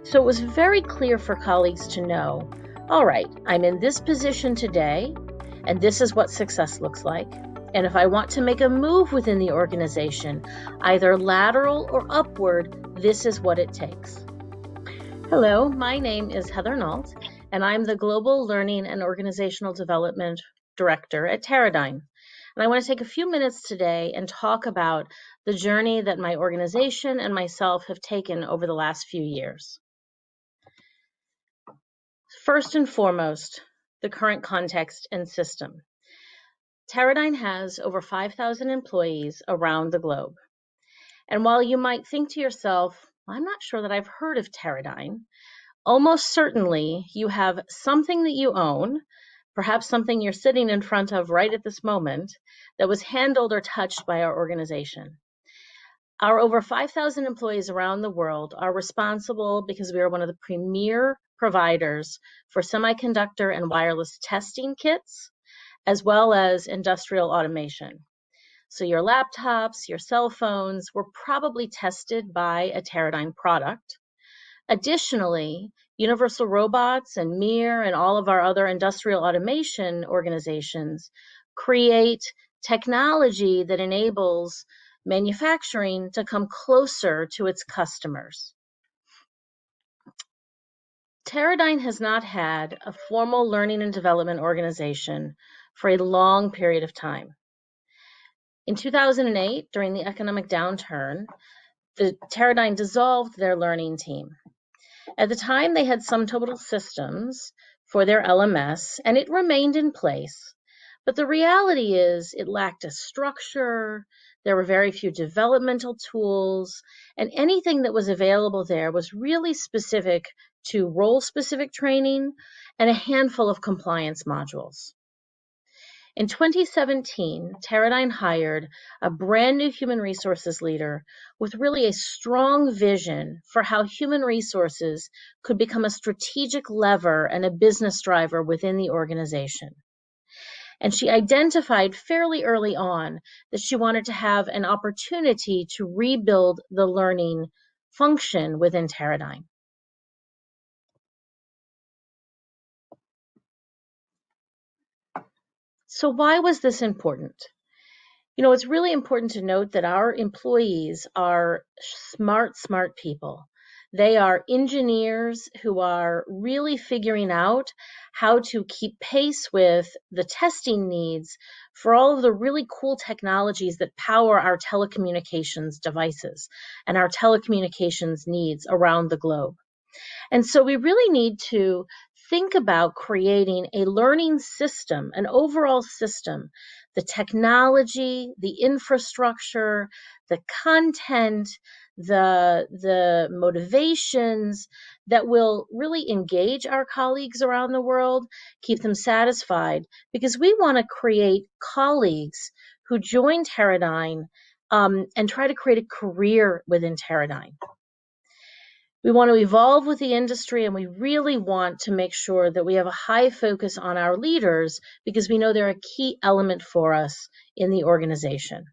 So it was very clear for colleagues to know, all right, I'm in this position today, and this is what success looks like. And if I want to make a move within the organization, either lateral or upward, this is what it takes. Hello, my name is Heather Nault, and I'm the Global Learning and Organizational Development Director at Teradyne. And I want to take a few minutes today and talk about the journey that my organization and myself have taken over the last few years. First and foremost, the current context and system. Teradyne has over 5,000 employees around the globe. And while you might think to yourself, I'm not sure that I've heard of Teradyne, almost certainly you have something that you own, perhaps something you're sitting in front of right at this moment, that was handled or touched by our organization. Our over 5,000 employees around the world are responsible because we are one of the premier providers for semiconductor and wireless testing kits, as well as industrial automation. So your laptops, your cell phones were probably tested by a Teradyne product. Additionally, Universal Robots and MIR and all of our other industrial automation organizations create technology that enables manufacturing to come closer to its customers. Teradyne has not had a formal learning and development organization for a long period of time. In 2008, during the economic downturn, the Teradyne dissolved their learning team. At the time, they had SumTotal Systems for their LMS, and it remained in place. But the reality is it lacked a structure, there were very few developmental tools, and anything that was available there was really specific to role-specific training and a handful of compliance modules. In 2017, Teradyne hired a brand new human resources leader with really a strong vision for how human resources could become a strategic lever and a business driver within the organization. And she identified fairly early on that she wanted to have an opportunity to rebuild the learning function within Teradyne. So why was this important? You know, it's really important to note that our employees are smart people. They are engineers who are really figuring out how to keep pace with the testing needs for all of the really cool technologies that power our telecommunications devices and our telecommunications needs around the globe. And so we really need to think about creating a learning system, an overall system, the technology, the infrastructure, the content, the motivations that will really engage our colleagues around the world, keep them satisfied, because we want to create colleagues who join Teradyne and try to create a career within Teradyne. We want to evolve with the industry, and we really want to make sure that we have a high focus on our leaders because we know they're a key element for us in the organization.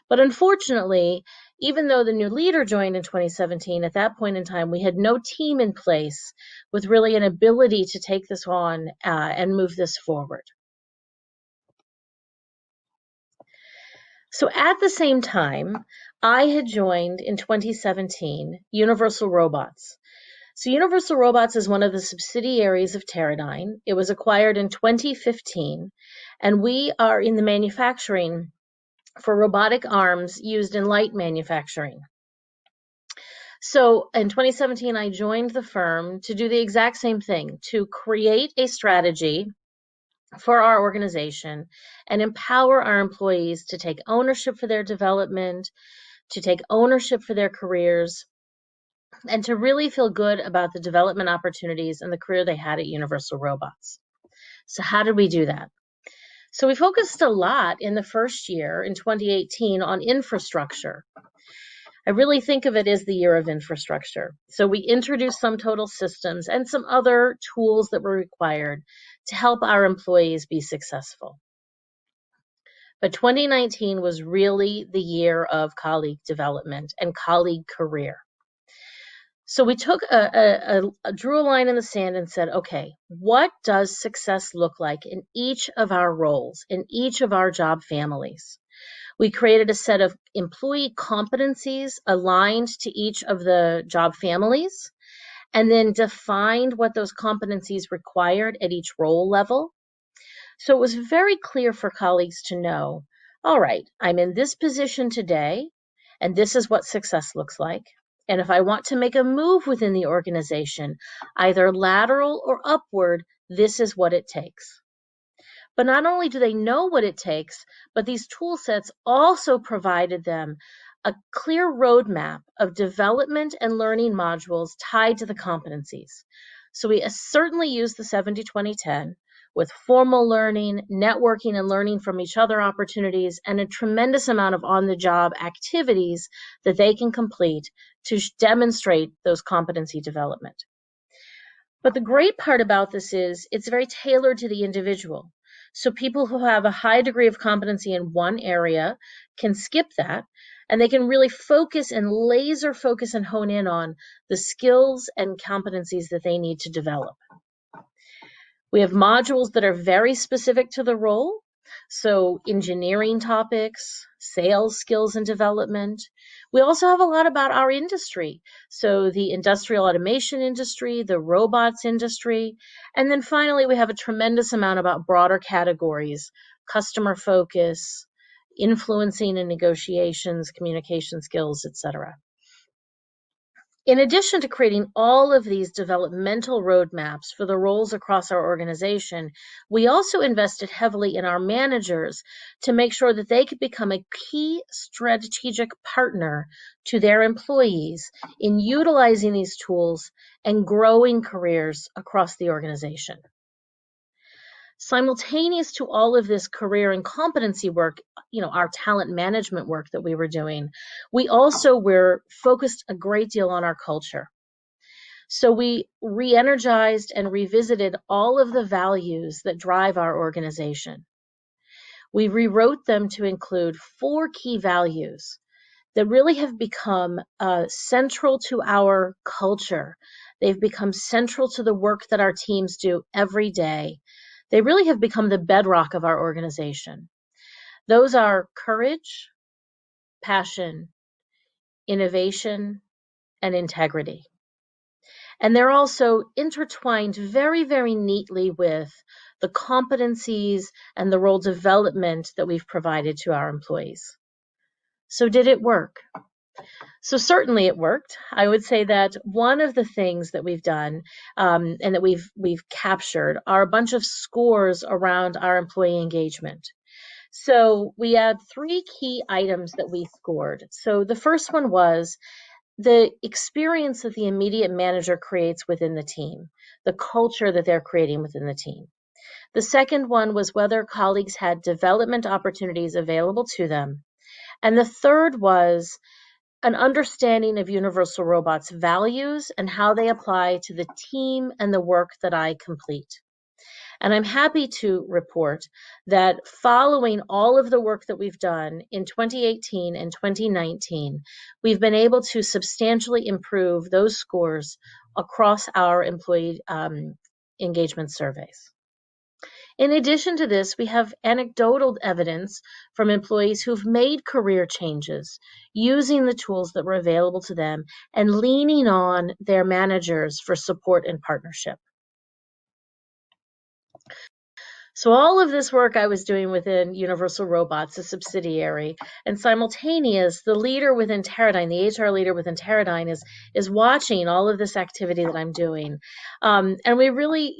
But unfortunately, even though the new leader joined in 2017, at that point in time, we had no team in place with really an ability to take this on and move this forward. So at the same time, I had joined in 2017 Universal Robots. So Universal Robots is one of the subsidiaries of Teradyne. It was acquired in 2015, and we are in the manufacturing for robotic arms used in light manufacturing. So in 2017, I joined the firm to do the exact same thing, to create a strategy for our organization and empower our employees to take ownership for their development, to take ownership for their careers, and to really feel good about the development opportunities and the career they had at Universal Robots. So how did we do that? So we focused a lot in the first year, in 2018, on infrastructure. I really think of it as the year of infrastructure. So we introduced SumTotal Systems and some other tools that were required to help our employees be successful. But 2019 was really the year of colleague development and colleague career. So we took drew a line in the sand and said, okay, what does success look like in each of our roles, in each of our job families? We created a set of employee competencies aligned to each of the job families, and then defined what those competencies required at each role level. So it was very clear for colleagues to know, all right, I'm in this position today, and this is what success looks like. And if I want to make a move within the organization, either lateral or upward, this is what it takes. But not only do they know what it takes, but these tool sets also provided them a clear roadmap of development and learning modules tied to the competencies. So we certainly use the 70-20-10 with formal learning, networking, and learning from each other opportunities, and a tremendous amount of on-the-job activities that they can complete to demonstrate those competency development. But the great part about this is it's very tailored to the individual. So people who have a high degree of competency in one area can skip that, and they can really focus and laser focus and hone in on the skills and competencies that they need to develop. We have modules that are very specific to the role. So engineering topics, sales skills and development. We also have a lot about our industry. So the industrial automation industry, the robots industry. And then finally, we have a tremendous amount about broader categories, customer focus, influencing and negotiations, communication skills, etc. In addition to creating all of these developmental roadmaps for the roles across our organization, we also invested heavily in our managers to make sure that they could become a key strategic partner to their employees in utilizing these tools and growing careers across the organization. Simultaneous to all of this career and competency work, our talent management work that we were doing, we also were focused a great deal on our culture. So we re-energized and revisited all of the values that drive our organization. We rewrote them to include 4 key values that really have become central to our culture. They've become central to the work that our teams do every day. They really have become the bedrock of our organization. Those are courage, passion, innovation, and integrity. And they're also intertwined very, very neatly with the competencies and the role development that we've provided to our employees. So did it work? So certainly it worked. I would say that one of the things that we've done and that we've captured are a bunch of scores around our employee engagement. So we had 3 key items that we scored. So the first one was the experience that the immediate manager creates within the team, the culture that they're creating within the team. The second one was whether colleagues had development opportunities available to them. And the third was an understanding of Universal Robots' values and how they apply to the team and the work that I complete. And I'm happy to report that following all of the work that we've done in 2018 and 2019, we've been able to substantially improve those scores across our employee engagement surveys. In addition to this, we have anecdotal evidence from employees who've made career changes using the tools that were available to them and leaning on their managers for support and partnership. So all of this work I was doing within Universal Robots, a subsidiary, and simultaneous, the leader within Teradyne, the HR leader within Teradyne is watching all of this activity that I'm doing. And we really,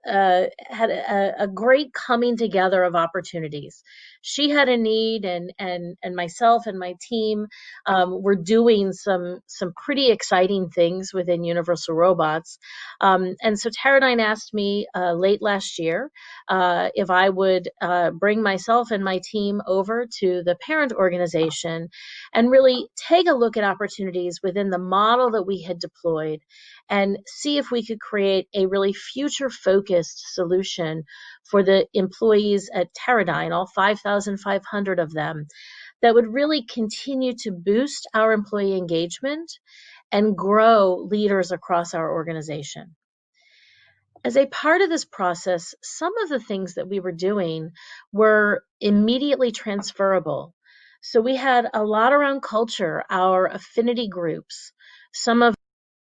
had a great coming together of opportunities. She had a need, and myself and my team were doing some pretty exciting things within Universal Robots. And so Teradyne asked me late last year if I would bring myself and my team over to the parent organization and really take a look at opportunities within the model that we had deployed and see if we could create a really future-focused solution for the employees at Teradyne, all 5,500 of them, that would really continue to boost our employee engagement and grow leaders across our organization. As a part of this process, some of the things that we were doing were immediately transferable. So we had a lot around culture, our affinity groups, some of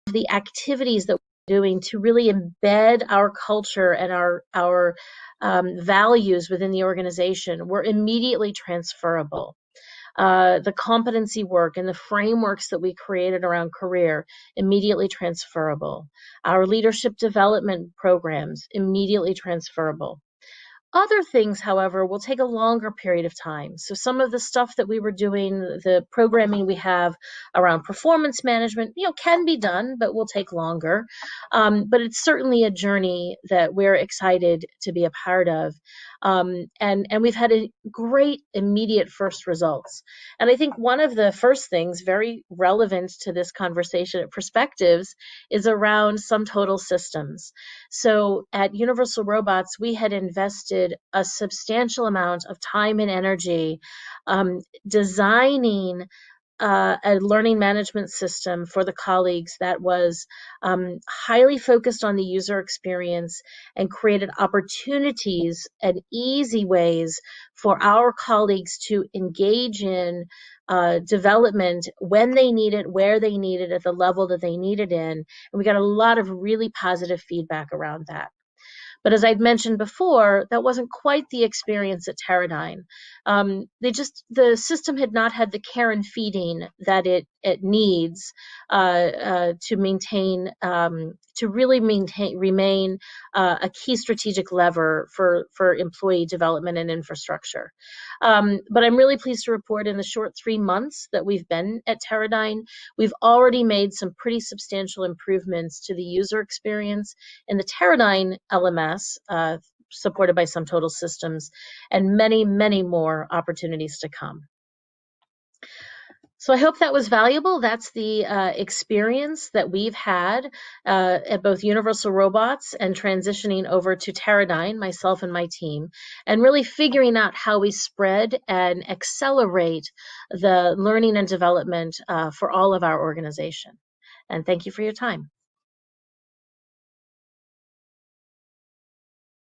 the activities that we're doing to really embed our culture and our values within the organization were immediately transferable. The competency work and the frameworks that we created around career, immediately transferable. Our leadership development programs, immediately transferable. Other things, however, will take a longer period of time. So some of the stuff that we were doing, the programming we have around performance management, can be done, but will take longer. But it's certainly a journey that we're excited to be a part of. And we've had a great immediate first results. And I think one of the first things very relevant to this conversation at Perspectives is around SumTotal Systems. So at Universal Robots, we had invested a substantial amount of time and energy designing a learning management system for the colleagues that was highly focused on the user experience and created opportunities and easy ways for our colleagues to engage in development when they need it, where they need it, at the level that they need it in. And we got a lot of really positive feedback around that. But as I'd mentioned before, that wasn't quite the experience at Teradyne. The system had not had the care and feeding that it needs to maintain, to really remain a key strategic lever for employee development and infrastructure. But I'm really pleased to report in the short 3 months that we've been at Teradyne, we've already made some pretty substantial improvements to the user experience in the Teradyne LMS, supported by SumTotal Systems, and many, many more opportunities to come. So I hope that was valuable. That's the experience that we've had at both Universal Robots and transitioning over to Teradyne, myself and my team, and really figuring out how we spread and accelerate the learning and development for all of our organization. And thank you for your time.